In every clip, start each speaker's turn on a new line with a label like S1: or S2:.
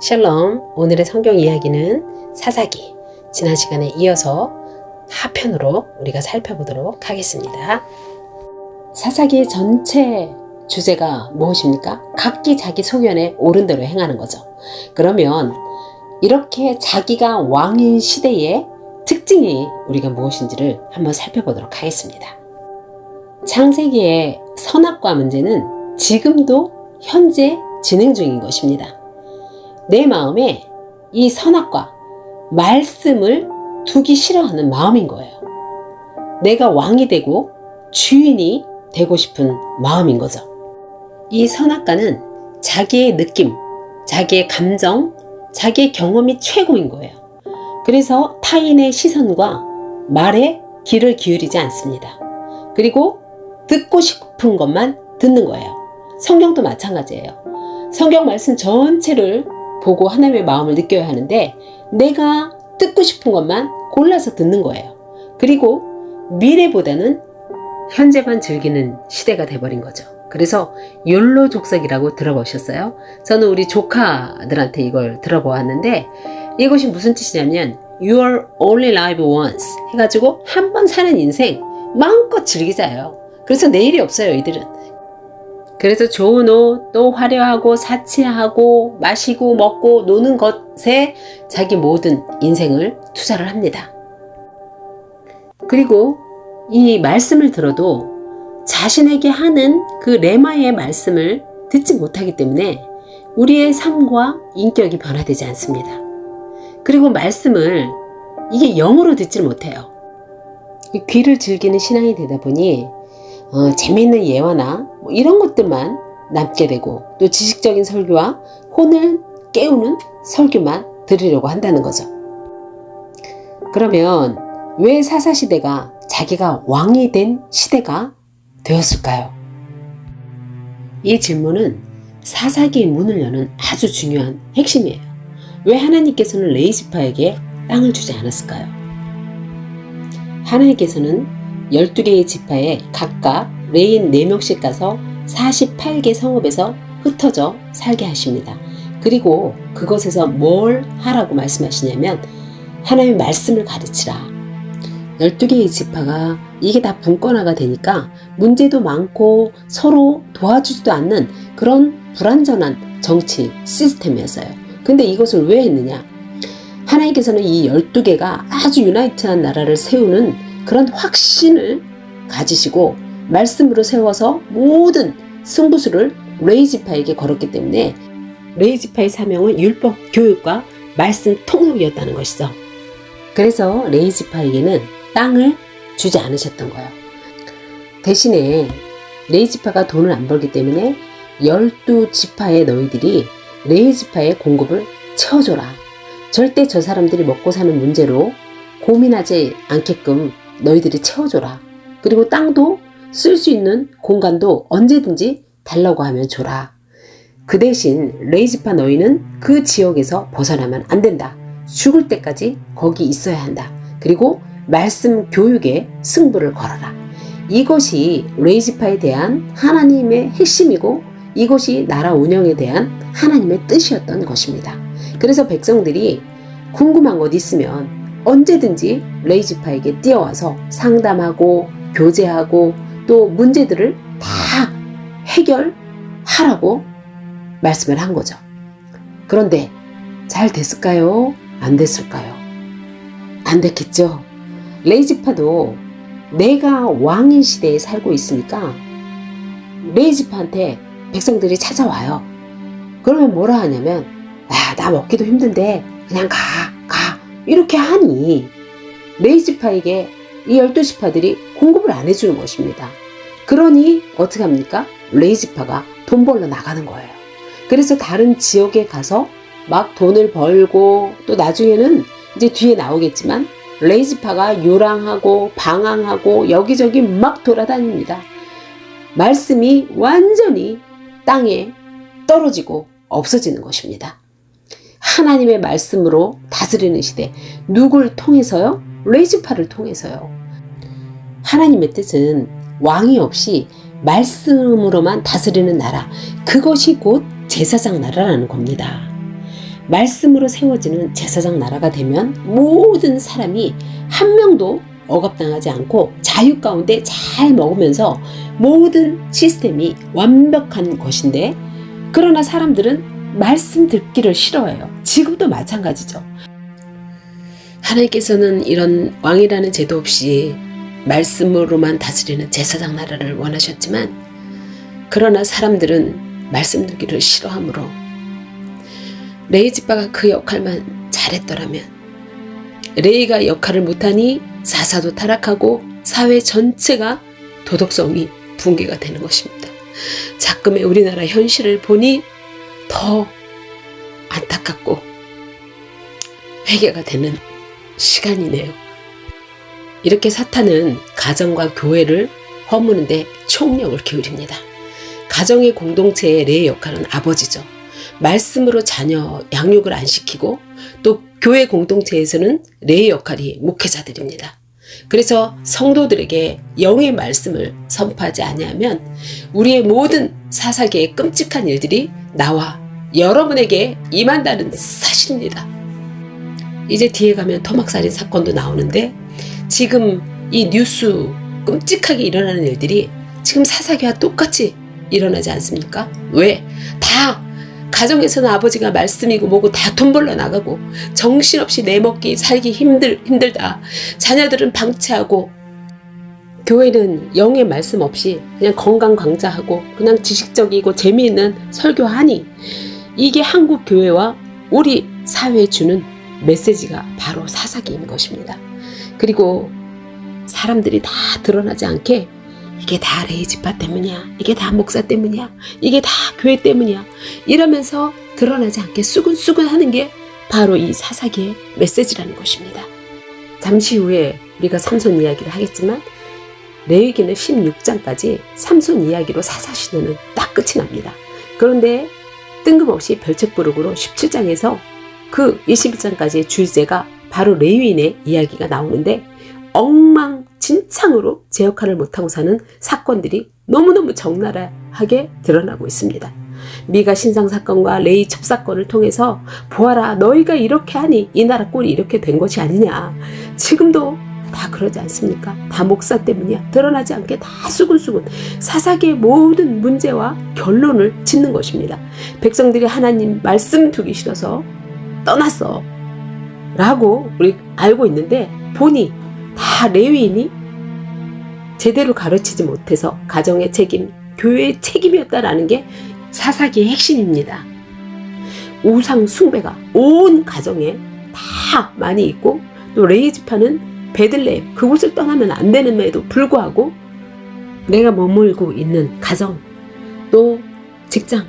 S1: 샬롬, 오늘의 성경 이야기는 사사기. 지난 시간에 이어서 하편으로 우리가 살펴보도록 하겠습니다. 사사기의 전체 주제가 무엇입니까? 각기 자기 소견에 옳은 대로 행하는 거죠. 그러면 이렇게 자기가 왕인 시대의 특징이 우리가 무엇인지를 한번 살펴보도록 하겠습니다. 창세기의 선악과 문제는 지금도 현재 진행 중인 것입니다. 내 마음에 이 선악과 말씀을 두기 싫어하는 마음인 거예요. 내가 왕이 되고 주인이 되고 싶은 마음인 거죠. 이 선악과는 자기의 느낌, 자기의 감정, 자기의 경험이 최고인 거예요. 그래서 타인의 시선과 말에 귀를 기울이지 않습니다. 그리고 듣고 싶은 것만 듣는 거예요. 성경도 마찬가지예요. 성경 말씀 전체를 보고 하나님의 마음을 느껴야 하는데 내가 듣고 싶은 것만 골라서 듣는 거예요. 그리고 미래보다는 현재만 즐기는 시대가 돼버린 거죠. 그래서 욜로 족석이라고 들어보셨어요? 저는 우리 조카들한테 이걸 들어보았는데 이것이 무슨 뜻이냐면 You are only live once 해가지고 한 번 사는 인생 마음껏 즐기자요. 그래서 내일이 없어요, 이들은. 그래서 좋은 옷, 또 화려하고 사치하고 마시고 먹고 노는 것에 자기 모든 인생을 투자를 합니다. 그리고 이 말씀을 들어도 자신에게 하는 그 레마의 말씀을 듣지 못하기 때문에 우리의 삶과 인격이 변화되지 않습니다. 그리고 말씀을 이게 영으로 듣질 못해요. 귀를 즐기는 신앙이 되다 보니 재미있는 예화나 이런 것들만 남게 되고 또 지식적인 설교와 혼을 깨우는 설교만 들으려고 한다는 거죠. 그러면 왜 사사시대가 자기가 왕이 된 시대가 되었을까요? 이 질문은 사사기의 문을 여는 아주 중요한 핵심이에요. 왜 하나님께서는 레위지파에게 땅을 주지 않았을까요? 하나님께서는 12개의 지파에 각각 레인 4명씩 가서 48개 성읍에서 흩어져 살게 하십니다. 그리고 그것에서 뭘 하라고 말씀하시냐면 하나님의 말씀을 가르치라. 12개의 지파가 이게 다 분권화가 되니까 문제도 많고 서로 도와주지도 않는 그런 불완전한 정치 시스템이었어요. 근데 이것을 왜 했느냐? 하나님께서는 이 12개가 아주 유나이트한 나라를 세우는 그런 확신을 가지시고 말씀으로 세워서 모든 승부수를 레위지파에게 걸었기 때문에 레위지파의 사명은 율법 교육과 말씀 통역이었다는 것이죠. 그래서 레위지파에게는 땅을 주지 않으셨던 거예요. 대신에 레위지파가 돈을 안 벌기 때문에 12지파의 너희들이 레위지파의 공급을 채워줘라. 절대 저 사람들이 먹고 사는 문제로 고민하지 않게끔 너희들이 채워줘라. 그리고 땅도 쓸 수 있는 공간도 언제든지 달라고 하면 줘라. 그 대신 레위지파 너희는 그 지역에서 벗어나면 안 된다. 죽을 때까지 거기 있어야 한다. 그리고 말씀 교육에 승부를 걸어라. 이것이 레위지파에 대한 하나님의 핵심이고 이것이 나라 운영에 대한 하나님의 뜻이었던 것입니다. 그래서 백성들이 궁금한 것 있으면 언제든지 레위지파에게 뛰어와서 상담하고 교제하고 또 문제들을 다 해결하라고 말씀을 한 거죠. 그런데 잘 됐을까요? 안 됐을까요? 안 됐겠죠. 레위지파도 내가 왕인 시대에 살고 있으니까 레위지파한테 백성들이 찾아와요. 그러면 뭐라 하냐면 나 먹기도 힘든데 그냥 가 이렇게 하니 레위지파에게 이 12지파들이 공급을 안 해주는 것입니다. 그러니 어떻게 합니까? 레위지파가 돈 벌러 나가는 거예요. 그래서 다른 지역에 가서 막 돈을 벌고 또 나중에는 이제 뒤에 나오겠지만 레위지파가 요랑하고 방황하고 여기저기 막 돌아다닙니다. 말씀이 완전히 땅에 떨어지고 없어지는 것입니다. 하나님의 말씀으로 다스리는 시대. 누굴 통해서요? 레위지파를 통해서요. 하나님의 뜻은 왕이 없이 말씀으로만 다스리는 나라. 그것이 곧 제사장 나라라는 겁니다. 말씀으로 세워지는 제사장 나라가 되면 모든 사람이 한 명도 억압당하지 않고 자유 가운데 잘 먹으면서 모든 시스템이 완벽한 것인데, 그러나 사람들은 말씀 듣기를 싫어해요. 지금도 마찬가지죠. 하나님께서는 이런 왕이라는 제도 없이 말씀으로만 다스리는 제사장 나라를 원하셨지만, 그러나 사람들은 말씀 듣기를 싫어하므로 레위 지파가 그 역할만 잘했더라면, 레위가 역할을 못하니 사사도 타락하고 사회 전체가 도덕성이 붕괴가 되는 것입니다. 자금의 우리나라 현실을 보니 더 안타깝고 회개가 되는 시간이네요. 이렇게 사탄은 가정과 교회를 허무는데 총력을 기울입니다. 가정의 공동체의 레의 역할은 아버지죠. 말씀으로 자녀 양육을 안 시키고, 또 교회 공동체에서는 레의 역할이 목회자들입니다. 그래서 성도들에게 영의 말씀을 선포하지 아니하면 우리의 모든 사사기의 끔찍한 일들이 나와 여러분에게 임한다는 사실입니다. 이제 뒤에 가면 토막살인 사건도 나오는데, 지금 이 뉴스 끔찍하게 일어나는 일들이 지금 사사기와 똑같이 일어나지 않습니까? 왜? 다 가정에서는 아버지가 말씀이고 뭐고 다 돈 벌러 나가고 정신없이 내 먹기 살기 힘들다. 자녀들은 방치하고, 교회는 영의 말씀 없이 그냥 건강 강좌하고 그냥 지식적이고 재미있는 설교하니, 이게 한국 교회와 우리 사회에 주는 메시지가 바로 사사기인 것입니다. 그리고 사람들이 다 드러나지 않게 이게 다 레위 지파 때문이야, 이게 다 목사 때문이야, 이게 다 교회 때문이야 이러면서 드러나지 않게 수근수근 하는 게 바로 이 사사기의 메시지라는 것입니다. 잠시 후에 우리가 삼손 이야기를 하겠지만, 레위기는 16장까지 삼손 이야기로 사사시대는 딱 끝이 납니다. 그런데 뜬금없이 별책부록으로 17장에서 그 21장까지의 주제가 바로 레위인의 이야기가 나오는데, 엉망진창으로 제 역할을 못하고 사는 사건들이 너무너무 적나라하게 드러나고 있습니다. 미가 신상 사건과 레위 첩사건을 통해서 보아라, 너희가 이렇게 하니 이 나라 꼴이 이렇게 된 것이 아니냐. 지금도 다 그러지 않습니까? 다 목사 때문이야. 드러나지 않게 다 수근수근 사사기의 모든 문제와 결론을 짓는 것입니다. 백성들이 하나님 말씀 두기 싫어서 떠났어 라고 우리 알고 있는데, 보니 다 레위인이 제대로 가르치지 못해서 가정의 책임, 교회의 책임이었다라는 게 사사기의 핵심입니다. 우상 숭배가 온 가정에 다 많이 있고, 또 레위 지파는 베들레헴 그곳을 떠나면 안 되는데도 불구하고 내가 머물고 있는 가정, 또 직장,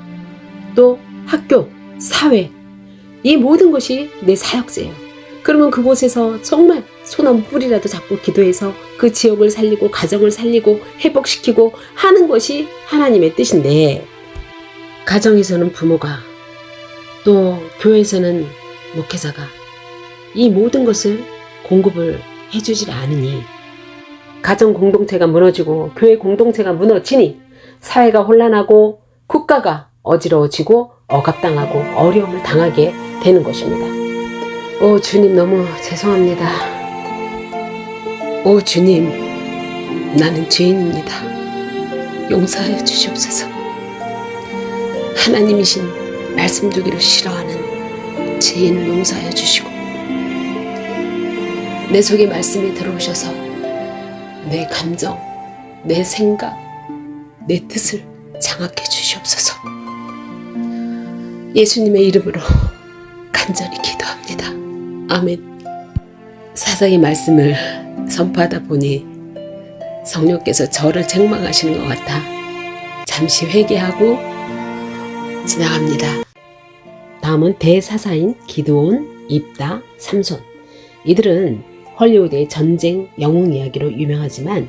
S1: 또 학교, 사회, 이 모든 것이 내 사역지예요. 그러면 그곳에서 정말 손 한 뿌리라도 잡고 기도해서 그 지역을 살리고 가정을 살리고 회복시키고 하는 것이 하나님의 뜻인데, 가정에서는 부모가, 또 교회에서는 목회자가 이 모든 것을 공급을 해주질 않으니, 가정 공동체가 무너지고 교회 공동체가 무너지니 사회가 혼란하고 국가가 어지러워지고 억압당하고 어려움을 당하게 되는 것입니다. 오 주님, 너무 죄송합니다. 오 주님, 나는 죄인입니다. 용서하여 주시옵소서. 하나님이신 말씀 두기를 싫어하는 죄인을 용서하여 주시고, 내 속에 말씀이 들어오셔서 내 감정, 내 생각, 내 뜻을 장악해 주시옵소서. 예수님의 이름으로 간절히 기도합니다. 아멘. 사사기 말씀을 선포하다 보니 성령께서 저를 책망하시는 것 같아 잠시 회개하고 지나갑니다. 다음은 대사사인 기드온, 입다, 삼손. 이들은 헐리우드의 전쟁 영웅 이야기로 유명하지만,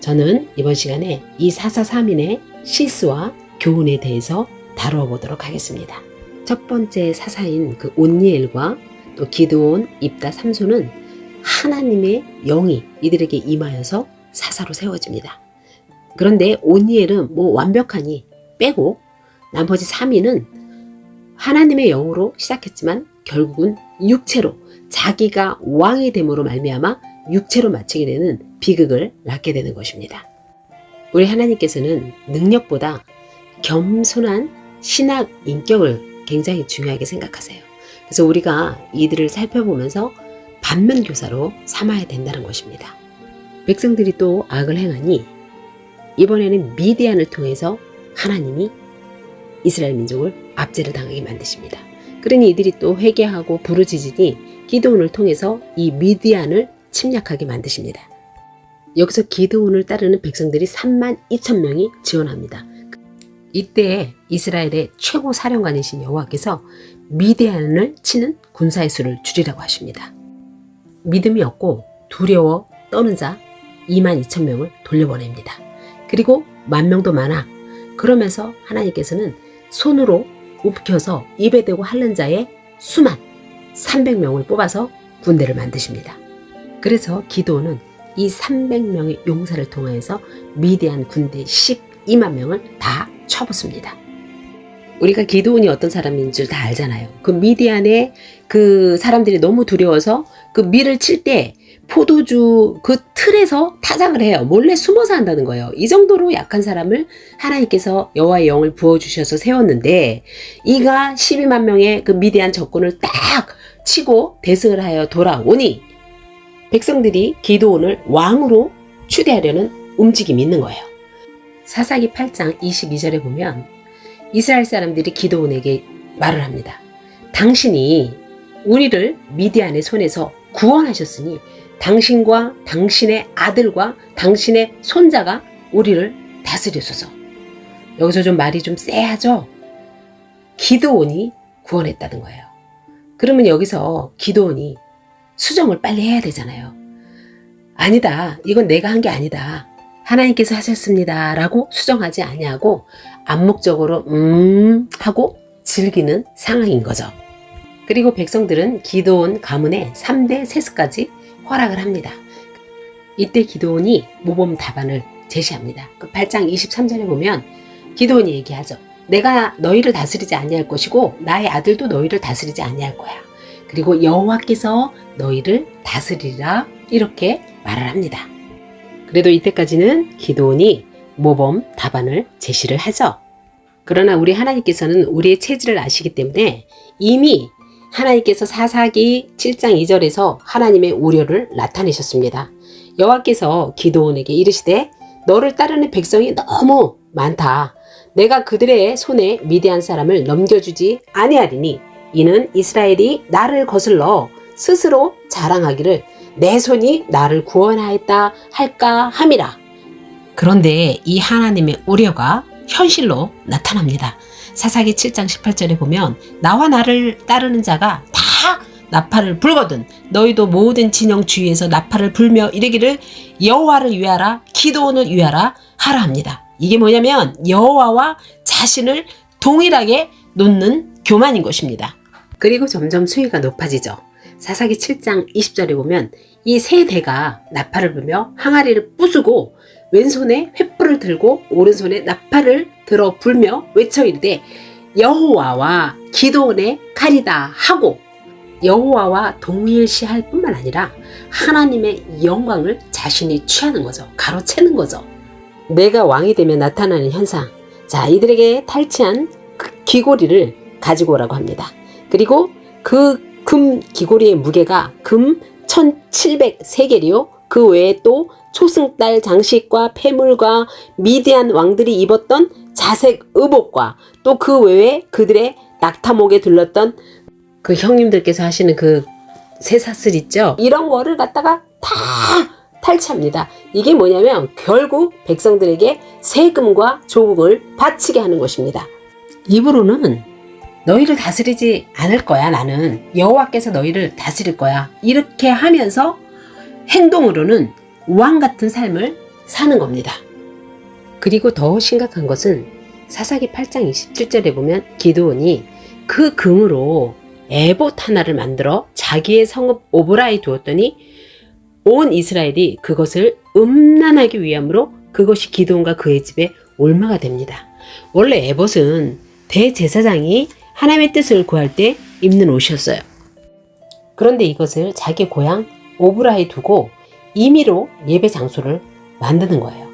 S1: 저는 이번 시간에 이 사사 3인의 실수와 교훈에 대해서 다루어 보도록 하겠습니다. 첫 번째 사사인 그 온니엘과 또 기드온, 입다, 삼손은 하나님의 영이 이들에게 임하여서 사사로 세워집니다. 그런데 온니엘은 완벽하니 빼고, 나머지 3인은 하나님의 영으로 시작했지만 결국은 육체로 자기가 왕이 됨으로 말미암아 육체로 마치게 되는 비극을 낳게 되는 것입니다. 우리 하나님께서는 능력보다 겸손한 신학 인격을 굉장히 중요하게 생각하세요. 그래서 우리가 이들을 살펴보면서 반면교사로 삼아야 된다는 것입니다. 백성들이 또 악을 행하니 이번에는 미디안을 통해서 하나님이 이스라엘 민족을 압제를 당하게 만드십니다. 그러니 이들이 또 회개하고 부르짖으니 기드온을 통해서 이 미디안을 침략하게 만드십니다. 여기서 기드온을 따르는 백성들이 32,000명이 지원합니다. 이때 이스라엘의 최고 사령관이신 여호와께서 미디안을 치는 군사의 수를 줄이라고 하십니다. 믿음이 없고 두려워 떠는 자 22,000명을 돌려보냅니다. 그리고 10,000명도 많아. 그러면서 하나님께서는 손으로 움켜서 입에 대고 핥는 자의 수만 300명을 뽑아서 군대를 만드십니다. 그래서 기드온은 이 300명의 용사를 통하여서 미디안 군대 12만 명을 다 쳐붓습니다. 우리가 기드온이 어떤 사람인 줄 다 알잖아요. 그 미디안의 그 사람들이 너무 두려워서 그 밀을 칠 때 포도주 그 틀에서 타작을 해요. 몰래 숨어서 한다는 거예요. 이 정도로 약한 사람을 하나님께서 여호와의 영을 부어주셔서 세웠는데 이가 12만 명의 그 미디안 적군을 딱 치고 대승을 하여 돌아오니 백성들이 기드온을 왕으로 추대하려는 움직임이 있는 거예요. 사사기 8장 22절에 보면 이스라엘 사람들이 기드온에게 말을 합니다. 당신이 우리를 미디안의 손에서 구원하셨으니 당신과 당신의 아들과 당신의 손자가 우리를 다스리소서. 여기서 좀 말이 좀 쎄하죠? 기드온이 구원했다는 거예요. 그러면 여기서 기드온이 수정을 빨리 해야 되잖아요. 아니다. 이건 내가 한 게 아니다. 하나님께서 하셨습니다. 라고 수정하지 아니하고 암묵적으로 하고 즐기는 상황인 거죠. 그리고 백성들은 기드온 가문의 3대 세습까지 허락을 합니다. 이때 기드온이 모범 답안을 제시합니다. 그 8장 23절에 보면 기드온이 얘기하죠. 내가 너희를 다스리지 아니할 것이고 나의 아들도 너희를 다스리지 아니할 거야. 그리고 여호와께서 너희를 다스리라 이렇게 말을 합니다. 그래도 이때까지는 기드온이 모범 답안을 제시를 하죠. 그러나 우리 하나님께서는 우리의 체질을 아시기 때문에 이미 하나님께서 사사기 7장 2절에서 하나님의 우려를 나타내셨습니다. 여호와께서 기드온에게 이르시되 너를 따르는 백성이 너무 많다. 내가 그들의 손에 미디안 사람을 넘겨주지 아니하리니 이는 이스라엘이 나를 거슬러 스스로 자랑하기를 내 손이 나를 구원하였다 할까 함이라. 그런데 이 하나님의 우려가 현실로 나타납니다. 사사기 7장 18절에 보면 나와 나를 따르는 자가 다 나팔을 불거든 너희도 모든 진영 주위에서 나팔을 불며 이르기를 여호와를 위하라 기드온을 위하라 하라 합니다. 이게 뭐냐면 여호와와 자신을 동일하게 놓는 교만인 것입니다. 그리고 점점 수위가 높아지죠. 사사기 7장 20절에 보면 이 세 대가 나팔을 불며 항아리를 부수고 왼손에 횃불을 들고 오른손에 나팔을 들어 불며 외쳐 이르되 여호와와 기드온의 칼이다 하고 여호와와 동일시할 뿐만 아니라 하나님의 영광을 자신이 취하는 거죠. 가로채는 거죠. 내가 왕이 되면 나타나는 현상. 자, 이들에게 탈취한 그 귀고리를 가지고 오라고 합니다. 그리고 그 금 귀고리의 무게가 금 1700세겔이요. 그 외에 또 초승달 장식과 폐물과 미디안 왕들이 입었던 자색 의복과 또 그 외에 그들의 낙타목에 둘렀던 그 형님들께서 하시는 그 쇠사슬 있죠. 이런 거를 갖다가 다 탈취합니다. 이게 뭐냐면 결국 백성들에게 세금과 조국을 바치게 하는 것입니다. 입으로는 너희를 다스리지 않을 거야. 나는 여호와께서 너희를 다스릴 거야. 이렇게 하면서 행동으로는 왕 같은 삶을 사는 겁니다. 그리고 더 심각한 것은 사사기 8장 27절에 보면 기드온이 그 금으로 에봇 하나를 만들어 자기의 성읍 오보라에 두었더니 온 이스라엘이 그것을 음란하기 위함으로 그것이 기드온과 그의 집에 올마가 됩니다. 원래 에봇은 대제사장이 하나님의 뜻을 구할 때 입는 옷이었어요. 그런데 이것을 자기 고향 오브라에 두고 임의로 예배 장소를 만드는 거예요.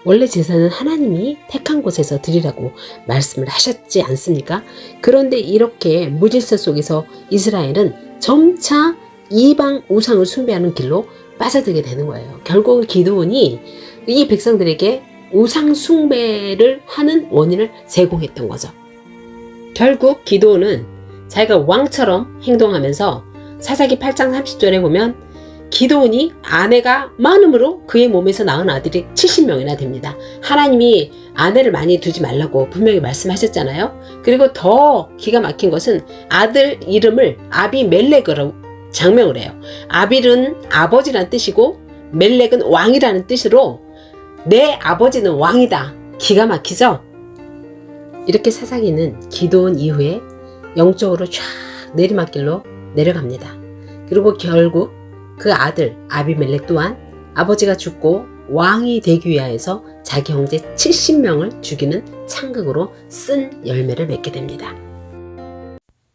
S1: 원래 제사는 하나님이 택한 곳에서 드리라고 말씀을 하셨지 않습니까? 그런데 이렇게 무질서 속에서 이스라엘은 점차 이방 우상을 숭배하는 길로 빠져들게 되는 거예요. 결국 기드온이 이 백성들에게 우상 숭배를 하는 원인을 제공했던 거죠. 결국 기드온은 자기가 왕처럼 행동하면서 사사기 8장 30절에 보면 기드온이 아내가 많음으로 그의 몸에서 낳은 아들이 70명이나 됩니다. 하나님이 아내를 많이 두지 말라고 분명히 말씀하셨잖아요. 그리고 더 기가 막힌 것은 아들 이름을 아비멜렉으로 장명을 해요. 아빌은 아버지란 뜻이고 멜렉은 왕이라는 뜻으로 내 아버지는 왕이다. 기가 막히죠? 이렇게 사사기는 기드온 이후에 영적으로 쫙 내리막길로 내려갑니다. 그리고 결국 그 아들 아비멜렉 또한 아버지가 죽고 왕이 되기 위하여서 자기 형제 70명을 죽이는 창극으로 쓴 열매를 맺게 됩니다.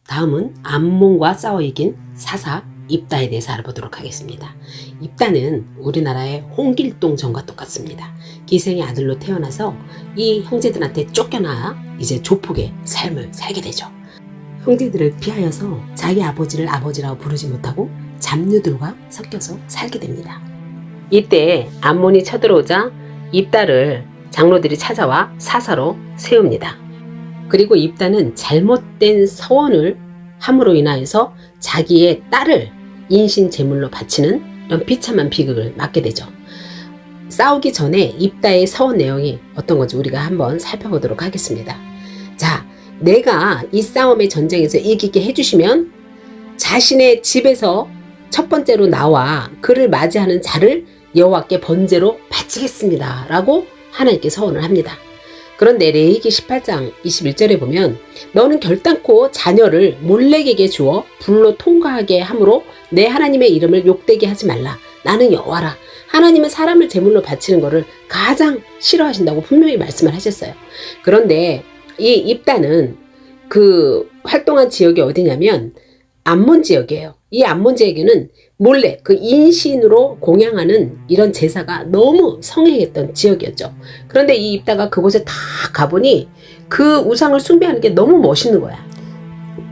S1: 다음은 암몬과 싸워 이긴 사사 입다에 대해서 알아보도록 하겠습니다. 입다는 우리나라의 홍길동 전과 똑같습니다. 기생의 아들로 태어나서 이 형제들한테 쫓겨나 이제 조폭의 삶을 살게 되죠. 형제들을 피하여서 자기 아버지를 아버지라고 부르지 못하고 잡류들과 섞여서 살게 됩니다. 이때 암몬이 쳐들어오자 입다를 장로들이 찾아와 사사로 세웁니다. 그리고 입다는 잘못된 서원을 함으로 인하여서 자기의 딸을 인신 제물로 바치는 이런 비참한 비극을 맞게 되죠. 싸우기 전에 입다의 서원 내용이 어떤 건지 우리가 한번 살펴보도록 하겠습니다. 자, 내가 이 싸움의 전쟁에서 이기게 해주시면 자신의 집에서 첫 번째로 나와 그를 맞이하는 자를 여호와께 번제로 바치겠습니다 라고 하나님께 서원을 합니다. 그런데 레위기 18장 21절에 보면 너는 결단코 자녀를 몰렉에게 주어 불로 통과하게 함으로 내 하나님의 이름을 욕되게 하지 말라. 나는 여호와라. 하나님은 사람을 제물로 바치는 것을 가장 싫어하신다고 분명히 말씀을 하셨어요. 그런데 이 입다는 그 활동한 지역이 어디냐면 암몬 지역이에요. 이 암몬 지역에는 몰래 그 인신으로 공양하는 이런 제사가 너무 성행했던 지역이었죠. 그런데 이 입다가 그곳에 다 가보니 그 우상을 숭배하는 게 너무 멋있는 거야.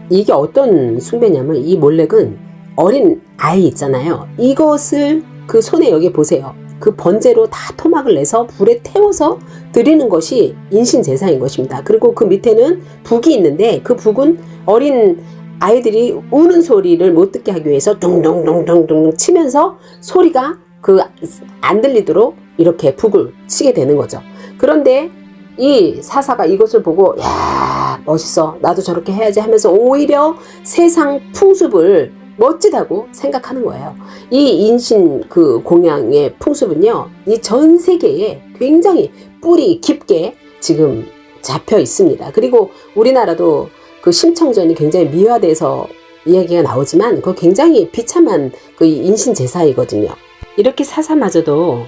S1: 이게 어떤 숭배냐면 이 몰렉은 어린 아이 있잖아요. 이것을 그 손에 여기 보세요. 그 번제로 다 토막을 내서 불에 태워서 드리는 것이 인신 제사인 것입니다. 그리고 그 밑에는 북이 있는데 그 북은 어린 아이들이 우는 소리를 못 듣게 하기 위해서 둥둥둥둥둥 치면서 소리가 그 안 들리도록 이렇게 북을 치게 되는 거죠. 그런데 이 사사가 이것을 보고 야 멋있어 나도 저렇게 해야지 하면서 오히려 세상 풍습을 멋지다고 생각하는 거예요. 이 인신 그 공양의 풍습은요, 이 전 세계에 굉장히 뿌리 깊게 지금 잡혀 있습니다. 그리고 우리나라도 그 심청전이 굉장히 미화돼서 이야기가 나오지만 그거 굉장히 비참한 그 인신 제사이거든요. 이렇게 사사마저도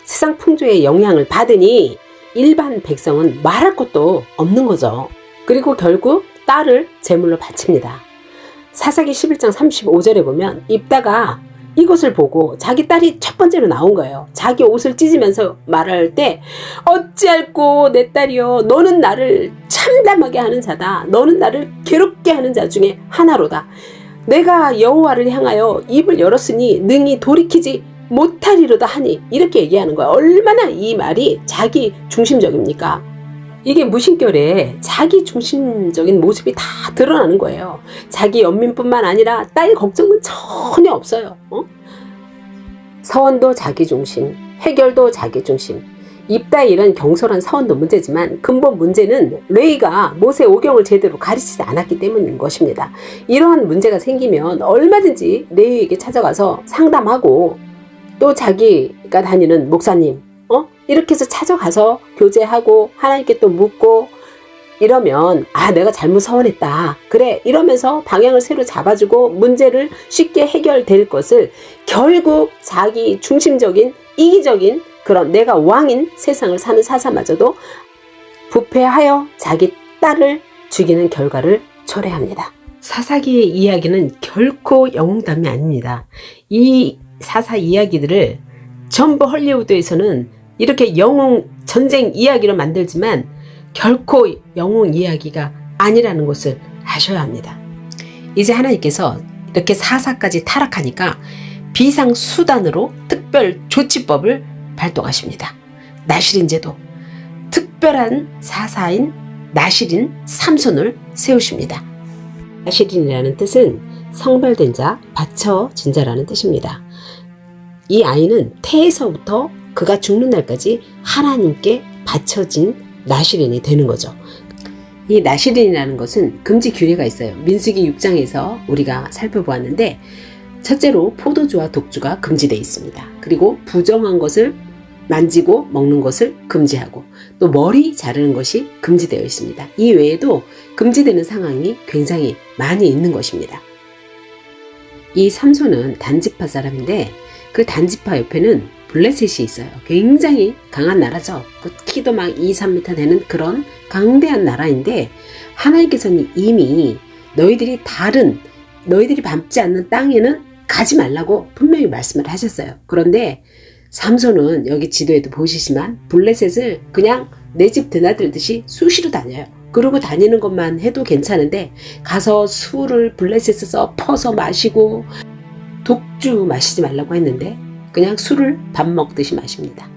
S1: 세상 풍조의 영향을 받으니 일반 백성은 말할 것도 없는 거죠. 그리고 결국 딸을 제물로 바칩니다. 사사기 11장 35절에 보면 입다가 이것을 보고 자기 딸이 첫 번째로 나온 거예요. 자기 옷을 찢으면서 말할 때 어찌할꼬 내 딸이여 너는 나를 참담하게 하는 자다. 너는 나를 괴롭게 하는 자 중에 하나로다. 내가 여호와를 향하여 입을 열었으니 능히 돌이키지 못하리로다 하니 이렇게 얘기하는 거예요. 얼마나 이 말이 자기 중심적입니까? 이게 무심결에 자기 중심적인 모습이 다 드러나는 거예요. 자기 연민뿐만 아니라 딸 걱정은 전혀 없어요. 서원도 자기 중심, 해결도 자기 중심. 입다의 이런 경솔한 서원도 문제지만 근본 문제는 레위가 모세 오경을 제대로 가르치지 않았기 때문인 것입니다. 이러한 문제가 생기면 얼마든지 레위에게 찾아가서 상담하고 또 자기가 다니는 목사님 이렇게 해서 찾아가서 교제하고 하나님께 또 묻고 이러면 내가 잘못 서원했다. 그래 이러면서 방향을 새로 잡아주고 문제를 쉽게 해결될 것을 결국 자기 중심적인 이기적인 그런 내가 왕인 세상을 사는 사사마저도 부패하여 자기 딸을 죽이는 결과를 초래합니다. 사사기의 이야기는 결코 영웅담이 아닙니다. 이 사사 이야기들을 전부 헐리우드에서는 이렇게 영웅 전쟁 이야기로 만들지만 결코 영웅 이야기가 아니라는 것을 아셔야 합니다. 이제 하나님께서 이렇게 사사까지 타락하니까 비상수단으로 특별조치법을 발동하십니다. 나실인제도, 특별한 사사인 나실인 삼손을 세우십니다. 나실인이라는 뜻은 성별된 자, 바쳐진 자라는 뜻입니다. 이 아이는 태에서부터 그가 죽는 날까지 하나님께 바쳐진 나실인이 되는 거죠. 이 나실인이라는 것은 금지 규례가 있어요. 민수기 6장에서 우리가 살펴보았는데 첫째로 포도주와 독주가 금지되어 있습니다. 그리고 부정한 것을 만지고 먹는 것을 금지하고 또 머리 자르는 것이 금지되어 있습니다. 이 외에도 금지되는 상황이 굉장히 많이 있는 것입니다. 이 삼손은 단지파 사람인데 그 단지파 옆에는 블레셋이 있어요. 굉장히 강한 나라죠. 그 키도 막 2, 3m 되는 그런 강대한 나라인데 하나님께서는 이미 너희들이 밟지 않는 땅에는 가지 말라고 분명히 말씀을 하셨어요. 그런데 삼손은 여기 지도에도 보시지만 블레셋을 그냥 내 집 드나들듯이 수시로 다녀요. 그러고 다니는 것만 해도 괜찮은데 가서 술을 블레셋에서 퍼서 마시고 독주 마시지 말라고 했는데 그냥 술을 밥 먹듯이 마십니다.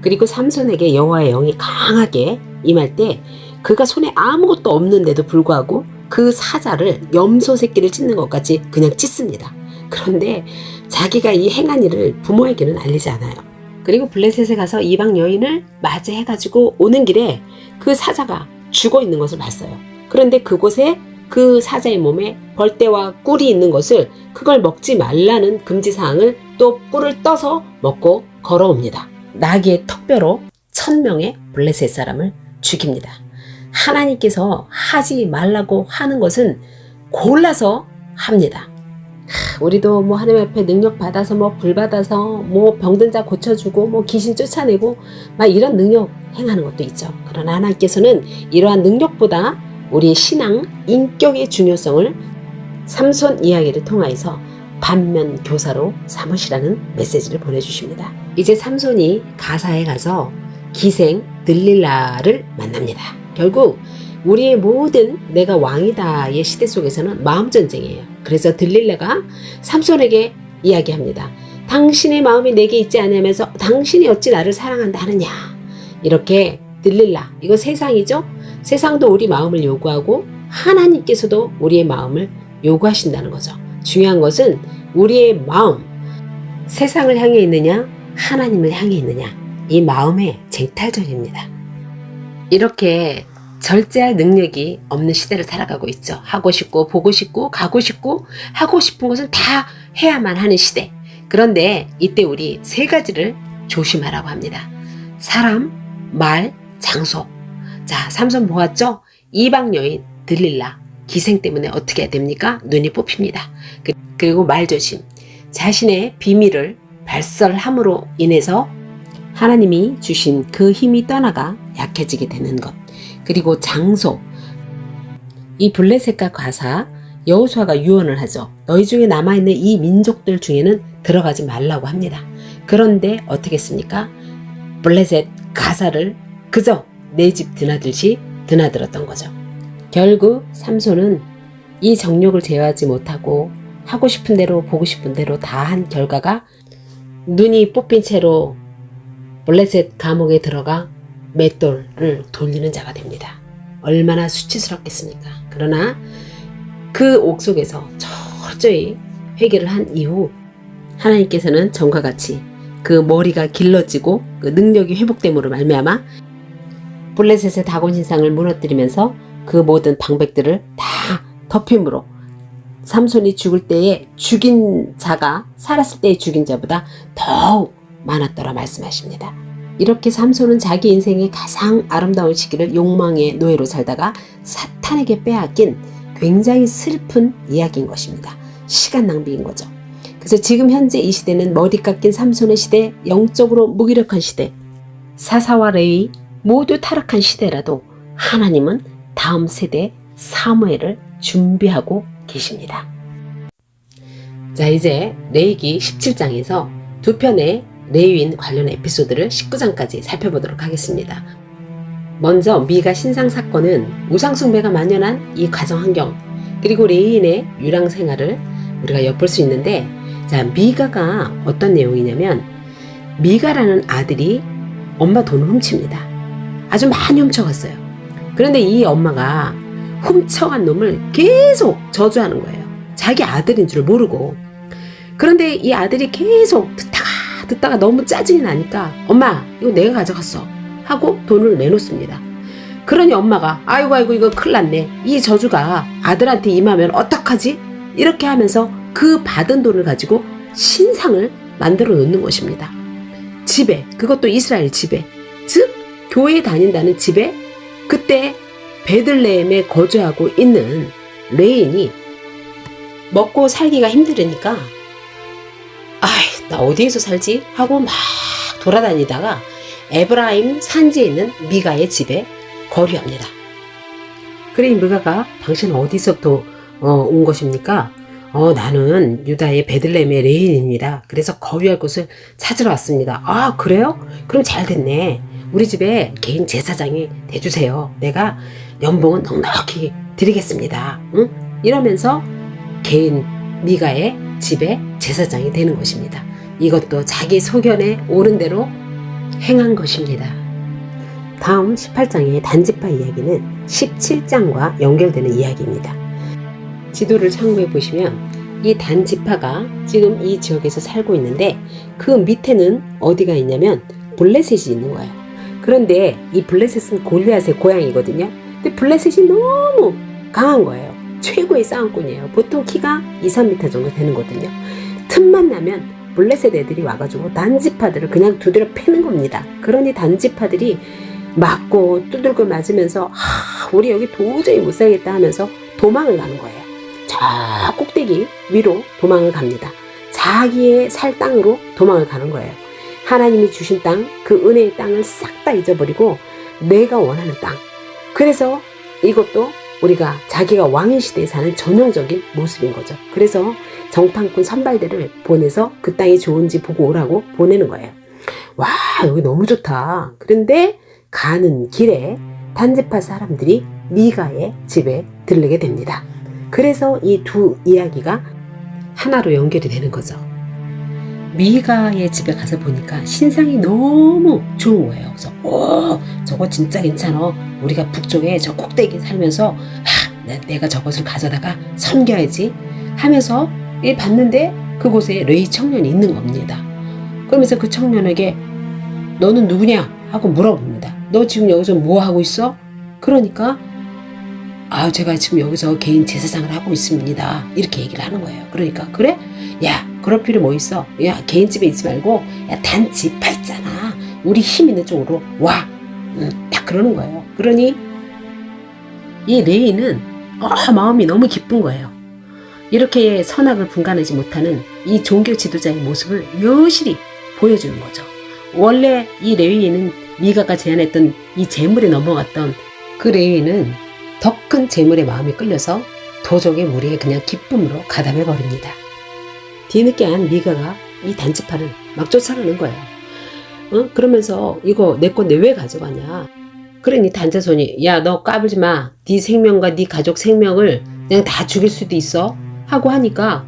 S1: 그리고 삼손에게 여호와의 영이 강하게 임할 때 그가 손에 아무것도 없는데도 불구하고 그 사자를 염소 새끼를 찢는 것까지 그냥 찢습니다. 그런데 자기가 이 행한 일을 부모에게는 알리지 않아요. 그리고 블레셋에 가서 이방 여인을 맞이해가지고 오는 길에 그 사자가 죽어 있는 것을 봤어요. 그런데 그곳에 그 사자의 몸에 벌떼와 꿀이 있는 것을 그걸 먹지 말라는 금지사항을 또 꿀을 떠서 먹고 걸어옵니다. 나귀의 턱뼈로 1000명의 블레셋 사람을 죽입니다. 하나님께서 하지 말라고 하는 것은 골라서 합니다. 우리도 뭐 하나님 앞에 능력 받아서 뭐 불 받아서 뭐 병든 자 고쳐주고 뭐 귀신 쫓아내고 막 이런 능력 행하는 것도 있죠. 그러나 하나님께서는 이러한 능력보다 우리의 신앙, 인격의 중요성을 삼손 이야기를 통하여서 반면 교사로 삼으시라는 메시지를 보내주십니다. 이제 삼손이 가사에 가서 기생 들릴라를 만납니다. 결국 우리의 모든 내가 왕이다의 시대 속에서는 마음전쟁이에요. 그래서 들릴라가 삼손에게 이야기합니다. 당신의 마음이 내게 있지 않으면서 당신이 어찌 나를 사랑한다 하느냐. 이렇게 들릴라, 이거 세상이죠. 세상도 우리 마음을 요구하고 하나님께서도 우리의 마음을 요구하신다는 거죠. 중요한 것은 우리의 마음, 세상을 향해 있느냐 하나님을 향해 있느냐, 이 마음의 쟁탈전입니다. 이렇게 절제할 능력이 없는 시대를 살아가고 있죠. 하고 싶고 보고 싶고 가고 싶고 하고 싶은 것은 다 해야만 하는 시대. 그런데 이때 우리 세 가지를 조심하라고 합니다. 사람, 말, 장소. 자, 삼손 보았죠? 이방 여인 들릴라 기생 때문에 어떻게 해야 됩니까? 눈이 뽑힙니다. 그리고 말 조심. 자신의 비밀을 발설함으로 인해서 하나님이 주신 그 힘이 떠나가 약해지게 되는 것. 그리고 장소. 이 블레셋과 가사, 여호수아가 유언을 하죠. 너희 중에 남아있는 이 민족들 중에는 들어가지 말라고 합니다. 그런데 어떻게 했습니까? 블레셋 가사를 그저 내 집 드나들듯이 드나들었던 거죠. 결국 삼손은 이 정욕을 제어하지 못하고 하고 싶은 대로 보고 싶은 대로 다 한 결과가 눈이 뽑힌 채로 블레셋 감옥에 들어가 맷돌을 돌리는 자가 됩니다. 얼마나 수치스럽겠습니까? 그러나 그 옥속에서 철저히 회개를 한 이후 하나님께서는 전과 같이 그 머리가 길러지고 그 능력이 회복됨으로 말미암아 블레셋의 다곤 신상을 무너뜨리면서 그 모든 방백들을 다 덮임으로 삼손이 죽을 때에 죽인 자가 살았을 때에 죽인 자보다 더욱 많았더라 말씀하십니다. 이렇게 삼손은 자기 인생의 가장 아름다운 시기를 욕망의 노예로 살다가 사탄에게 빼앗긴 굉장히 슬픈 이야기인 것입니다. 시간 낭비인 거죠. 그래서 지금 현재 이 시대는 머리 깎인 삼손의 시대, 영적으로 무기력한 시대, 사사와 레위 모두 타락한 시대라도 하나님은 다음 세대 사무엘을 준비하고 계십니다. 자, 이제 레위기 17장에서 두 편의 레위인 관련 에피소드를 19장까지 살펴보도록 하겠습니다. 먼저 미가 신상 사건은 우상숭배가 만연한 이 가정 환경, 그리고 레위인의 유랑 생활을 우리가 엿볼 수 있는데, 자, 미가가 어떤 내용이냐면, 미가라는 아들이 엄마 돈을 훔칩니다. 아주 많이 훔쳐갔어요. 그런데 이 엄마가 훔쳐간 놈을 계속 저주하는 거예요. 자기 아들인 줄 모르고. 그런데 이 아들이 계속 듣다가 너무 짜증이 나니까, 엄마 이거 내가 가져갔어 하고 돈을 내놓습니다. 그러니 엄마가 아이고 이거 큰일 났네, 이 저주가 아들한테 임하면 어떡하지? 이렇게 하면서 그 받은 돈을 가지고 신상을 만들어 놓는 것입니다. 집에, 그것도 이스라엘 집에, 즉 교회에 다닌다는 집에, 그때 베들레헴에 거주하고 있는 레인이 먹고 살기가 힘들으니까 나 어디에서 살지? 하고 막 돌아다니다가 에브라임 산지에 있는 미가의 집에 거류합니다. 그래, 미가가 당신 어디서부터 온 것입니까? 나는 유다의 베들레헴의 레인입니다. 그래서 거류할 곳을 찾으러 왔습니다. 아, 그래요? 그럼 잘 됐네. 우리 집에 개인 제사장이 돼주세요. 내가 연봉은 넉넉히 드리겠습니다. 응? 이러면서 개인 미가의 집에 제사장이 되는 것입니다. 이것도 자기 소견에 옳은 대로 행한 것입니다. 다음 18장의 단지파 이야기는 17장과 연결되는 이야기입니다. 지도를 참고해 보시면 이 단지파가 지금 이 지역에서 살고 있는데, 그 밑에는 어디가 있냐면 블레셋이 있는 거예요. 그런데 이 블레셋은 골리앗의 고향이거든요. 근데 블레셋이 너무 강한 거예요. 최고의 싸움꾼이에요. 보통 키가 2-3m 정도 되는 거거든요. 틈만 나면 블레셋 애들이 와가지고 단지파들을 그냥 두드려 패는 겁니다. 그러니 단지파들이 맞고 두들겨 맞으면서 우리 여기 도저히 못 살겠다 하면서 도망을 가는 거예요. 저 꼭대기 위로 도망을 갑니다. 자기의 살 땅으로 도망을 가는 거예요. 하나님이 주신 땅, 그 은혜의 땅을 싹 다 잊어버리고 내가 원하는 땅. 그래서 이것도 우리가 자기가 왕의 시대에 사는 전형적인 모습인 거죠. 그래서 정탐꾼 선발대를 보내서 그 땅이 좋은지 보고 오라고 보내는 거예요. 와, 여기 너무 좋다. 그런데 가는 길에 단지파 사람들이 미가의 집에 들르게 됩니다. 그래서 이 두 이야기가 하나로 연결이 되는 거죠. 미가의 집에 가서 보니까 신상이 너무 좋은 거예요. 그래서 저거 진짜 괜찮아. 우리가 북쪽에 저 꼭대기에 살면서 내가 저것을 가져다가 섬겨야지 하면서 봤는데 그곳에 레위 청년이 있는 겁니다. 그러면서 그 청년에게 너는 누구냐 하고 물어봅니다. 너 지금 여기서 뭐 하고 있어? 그러니까 제가 지금 여기서 개인 제사장을 하고 있습니다. 이렇게 얘기를 하는 거예요. 그러니까 그래? 야, 그럴 필요 뭐 있어? 야, 개인 집에 있지 말고 야, 단지파 있잖아. 우리 힘 있는 쪽으로 와. 딱 그러는 거예요. 그러니 이 레이는 마음이 너무 기쁜 거예요. 이렇게 선악을 분간하지 못하는 이 종교 지도자의 모습을 여실히 보여주는 거죠. 원래 이 레위인은 미가가 제안했던 이 재물에 넘어갔던 그 레위인은 더 큰 재물의 마음에 끌려서 도적의 무리에 그냥 기쁨으로 가담해버립니다. 뒤늦게한 미가가 이 단지파를 막 쫓아가는 거예요. 그러면서 이거 내 건데 왜 가져가냐. 그러니 단자손이 야, 너 까불지 마. 네 생명과 네 가족 생명을 그냥 다 죽일 수도 있어 하고 하니까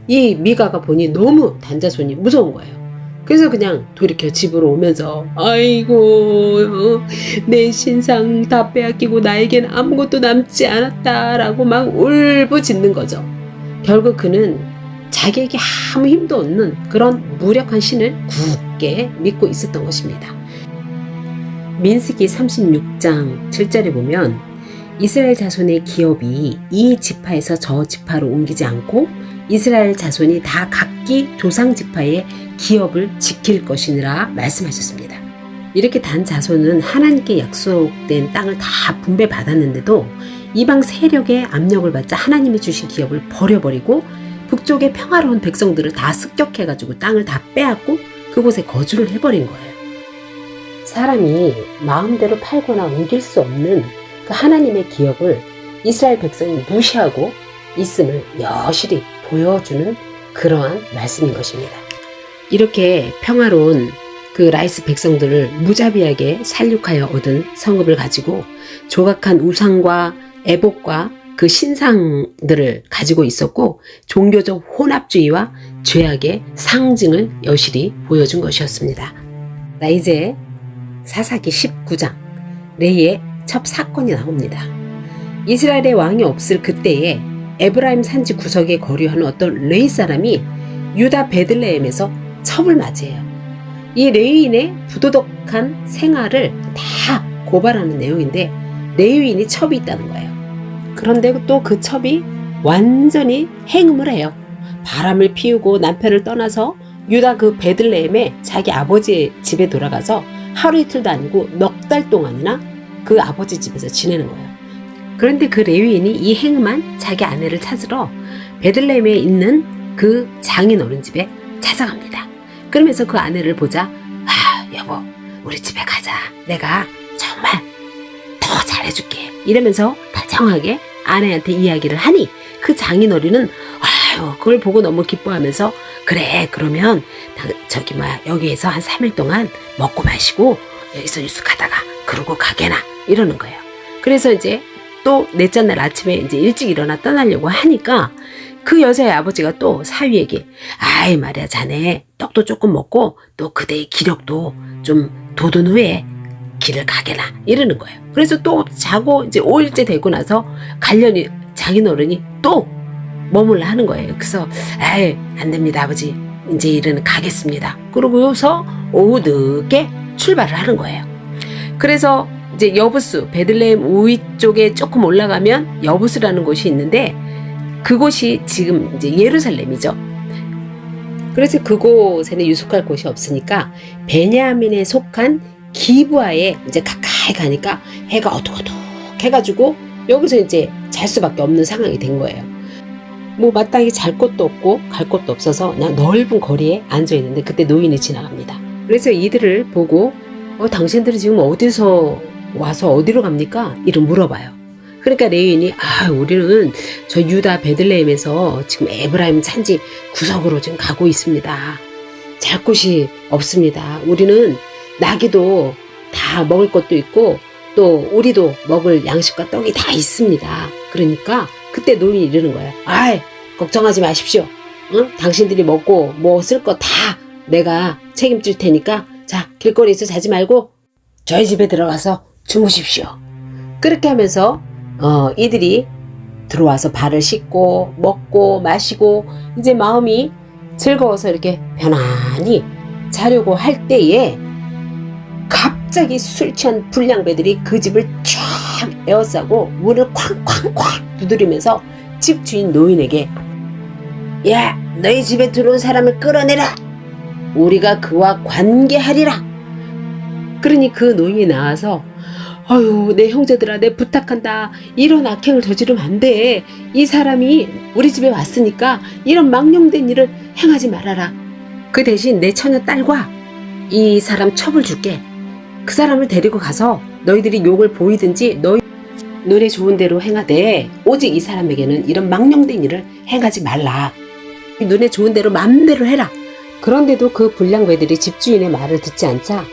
S1: 이 미가가 보니 너무 단자손이 무서운 거예요. 그래서 그냥 돌이켜 집으로 오면서 아이고 내 신상 다 빼앗기고 나에겐 아무것도 남지 않았다라고 막 울부짖는 거죠. 결국 그는 자기에게 아무 힘도 없는 그런 무력한 신을 굳게 믿고 있었던 것입니다. 민수기 36장 7절에 보면 이스라엘 자손의 기업이 이 지파에서 저 지파로 옮기지 않고 이스라엘 자손이 다 각기 조상 지파의 기업을 지킬 것이니라 말씀하셨습니다. 이렇게 단 자손은 하나님께 약속된 땅을 다 분배받았는데도 이방 세력의 압력을 받자 하나님이 주신 기업을 버려버리고 북쪽의 평화로운 백성들을 다 습격해가지고 땅을 다 빼앗고 그곳에 거주를 해버린 거예요. 사람이 마음대로 팔거나 옮길 수 없는 그 하나님의 기업을 이스라엘 백성이 무시하고 있음을 여실히 보여주는 그러한 말씀인 것입니다. 이렇게 평화로운 그 라이스 백성들을 무자비하게 살육하여 얻은 성읍을 가지고 조각한 우상과 애복과 그 신상들을 가지고 있었고 종교적 혼합주의와 죄악의 상징을 여실히 보여준 것이었습니다. 자, 이제 사사기 19장 레이의 첫 사건이 나옵니다. 이스라엘의 왕이 없을 그때에 에브라임 산지 구석에 거류하는 어떤 레위 사람이 유다 베들레헴에서 첩을 맞이해요. 이 레위인의 부도덕한 생활을 다 고발하는 내용인데 레위인이 첩이 있다는 거예요. 그런데 또 그 첩이 완전히 행음을 해요. 바람을 피우고 남편을 떠나서 유다 그 베들레헴에 자기 아버지 집에 돌아가서 하루 이틀도 아니고 넉 달 동안이나 그 아버지 집에서 지내는 거예요. 그런데 그 레위인이 이 행음한 자기 아내를 찾으러 베들레헴에 있는 그 장인 어른 집에 찾아갑니다. 그러면서 그 아내를 보자, 여보, 우리 집에 가자. 내가 정말 더 잘해줄게. 이러면서 다정하게 아내한테 이야기를 하니 그 장인어른은 그걸 보고 너무 기뻐하면서 그래, 그러면 여기에서 한 3일 동안 먹고 마시고 여기서 유숙하다가 그러고 가게나 이러는 거예요. 그래서 이제 또 넷째 날 아침에 이제 일찍 일어나 떠나려고 하니까 그 여자의 아버지가 또 사위에게 말이야, 자네 떡도 조금 먹고 또 그대의 기력도 좀 돋은 후에 길을 가게나 이러는 거예요. 그래서 또 자고 이제 5일째 되고 나서 가려니 장인어른이 또 머물러 하는 거예요. 그래서 안 됩니다, 아버지. 이제 일은 가겠습니다. 그러고서 오후 늦게 출발을 하는 거예요. 그래서 이제 여부스, 베들레헴 우위 쪽에 조금 올라가면 여부스라는 곳이 있는데 그곳이 지금 이제 예루살렘이죠. 그래서 그곳에는 유숙할 곳이 없으니까 베냐민에 속한 기브아에 이제 가까이 가니까 해가 어둑어둑 해가지고 여기서 이제 잘 수밖에 없는 상황이 된 거예요. 뭐 마땅히 잘 곳도 없고 갈 곳도 없어서 그냥 넓은 거리에 앉아 있는데 그때 노인이 지나갑니다. 그래서 이들을 보고 당신들이 지금 어디서 와서 어디로 갑니까? 이를 물어봐요. 그러니까 레위인이 우리는 저 유다 베들레헴에서 지금 에브라임 산지 구석으로 지금 가고 있습니다. 잘 곳이 없습니다. 우리는 나귀도 다 먹을 것도 있고 또 우리도 먹을 양식과 떡이 다 있습니다. 그러니까 그때 노인이 이러는 거예요. 걱정하지 마십시오. 당신들이 먹고 뭐 쓸 거 다 내가 책임질 테니까 자, 길거리에서 자지 말고 저희 집에 들어가서 주무십시오. 그렇게 하면서 이들이 들어와서 발을 씻고 먹고 마시고 이제 마음이 즐거워서 이렇게 편안히 자려고 할 때에 갑자기 술 취한 불량배들이 그 집을 쫙 에워싸고 문을 쾅쾅쾅 두드리면서 집 주인 노인에게 야, 너희 집에 들어온 사람을 끌어내라. 우리가 그와 관계하리라. 그러니 그 노인이 나와서 내 형제들아, 내 부탁한다. 이런 악행을 저지르면 안 돼. 이 사람이 우리 집에 왔으니까 이런 망령된 일을 행하지 말아라. 그 대신 내 처녀 딸과 이 사람 첩을 줄게. 그 사람을 데리고 가서 너희들이 욕을 보이든지 너희 눈에 좋은 대로 행하되 오직 이 사람에게는 이런 망령된 일을 행하지 말라. 눈에 좋은 대로 마음대로 해라. 그런데도 그 불량배들이 집주인의 말을 듣지 않자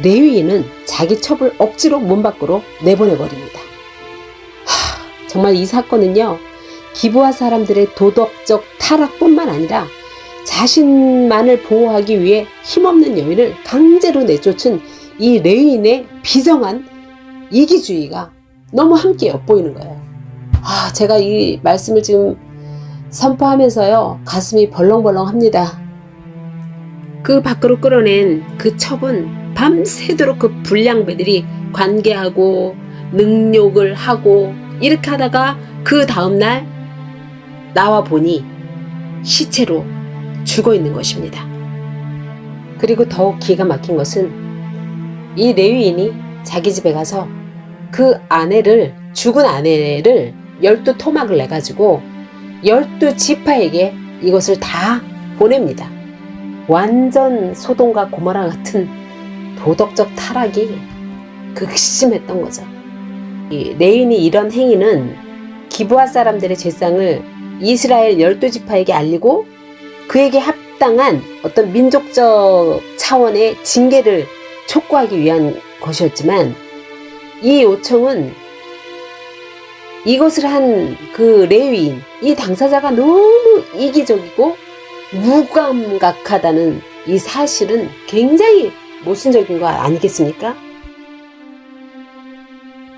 S1: 레위인은 자기 첩을 억지로 문 밖으로 내보내버립니다. 정말 이 사건은요, 기브아 사람들의 도덕적 타락뿐만 아니라 자신만을 보호하기 위해 힘없는 여인을 강제로 내쫓은 이 레위인의 비정한 이기주의가 너무 함께 엿보이는 거예요. 제가 이 말씀을 지금 선포하면서요, 가슴이 벌렁벌렁합니다. 그 밖으로 끌어낸 그 첩은 밤새도록 그 불량배들이 관계하고 능욕을 하고 이렇게 하다가 그 다음날 나와 보니 시체로 죽어 있는 것입니다. 그리고 더욱 기가 막힌 것은 이 레위인이 자기 집에 가서 그 죽은 아내를 12토막을 내가지고 12지파에게 이것을 다 보냅니다. 완전 소돔과 고모라 같은 도덕적 타락이 극심했던 거죠. 이 레위인이 이런 행위는 기브아 사람들의 죄상을 이스라엘 12지파에게 알리고 그에게 합당한 어떤 민족적 차원의 징계를 촉구하기 위한 것이었지만, 이 요청은 이것을 한 그 레위인, 이 당사자가 너무 이기적이고 무감각하다는 이 사실은 굉장히 모순적인 거 아니겠습니까?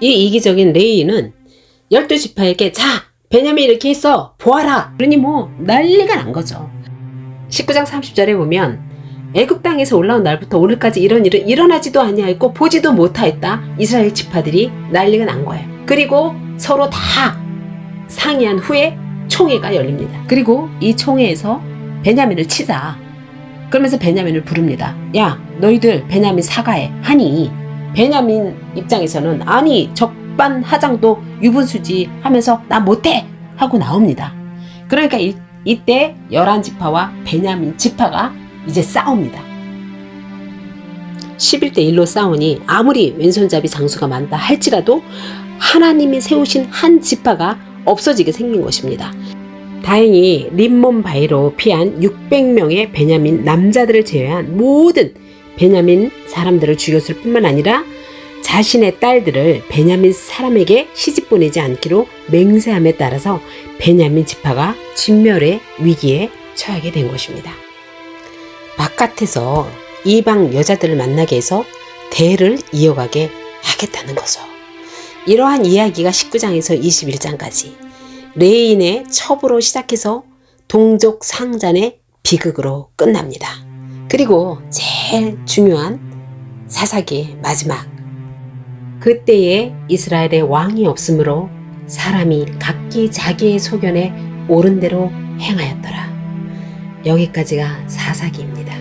S1: 이 이기적인 레위인은 12지파에게 자, 베냐민 이렇게 했어, 보아라, 그러니 뭐 난리가 난 거죠. 19장 30절에 보면 애굽 땅에서 올라온 날부터 오늘까지 이런 일은 일어나지도 아니하였고 보지도 못하였다. 이스라엘 지파들이 난리가 난 거예요. 그리고 서로 다 상의한 후에 총회가 열립니다. 그리고 이 총회에서 베냐민을 치자. 그러면서 베냐민을 부릅니다. 야, 너희들 베냐민 사과해 하니, 베냐민 입장에서는 아니 적반하장도 유분수지 하면서 나 못해 하고 나옵니다. 그러니까 이때 11지파와 베냐민 지파가 이제 싸웁니다. 11대 1로 싸우니 아무리 왼손잡이 장수가 많다 할지라도 하나님이 세우신 한 지파가 없어지게 생긴 것입니다. 다행히 림몬 바위로 피한 600명의 베냐민 남자들을 제외한 모든 베냐민 사람들을 죽였을 뿐만 아니라 자신의 딸들을 베냐민 사람에게 시집 보내지 않기로 맹세함에 따라서 베냐민 지파가 진멸의 위기에 처하게 된 것입니다. 바깥에서 이방 여자들을 만나게 해서 대를 이어가게 하겠다는 거죠. 이러한 이야기가 19장에서 21장까지 레인의 첩으로 시작해서 동족 상잔의 비극으로 끝납니다. 그리고 제일 중요한 사사기의 마지막, 그때에 이스라엘의 왕이 없으므로 사람이 각기 자기의 소견에 옳은 대로 행하였더라. 여기까지가 사사기입니다.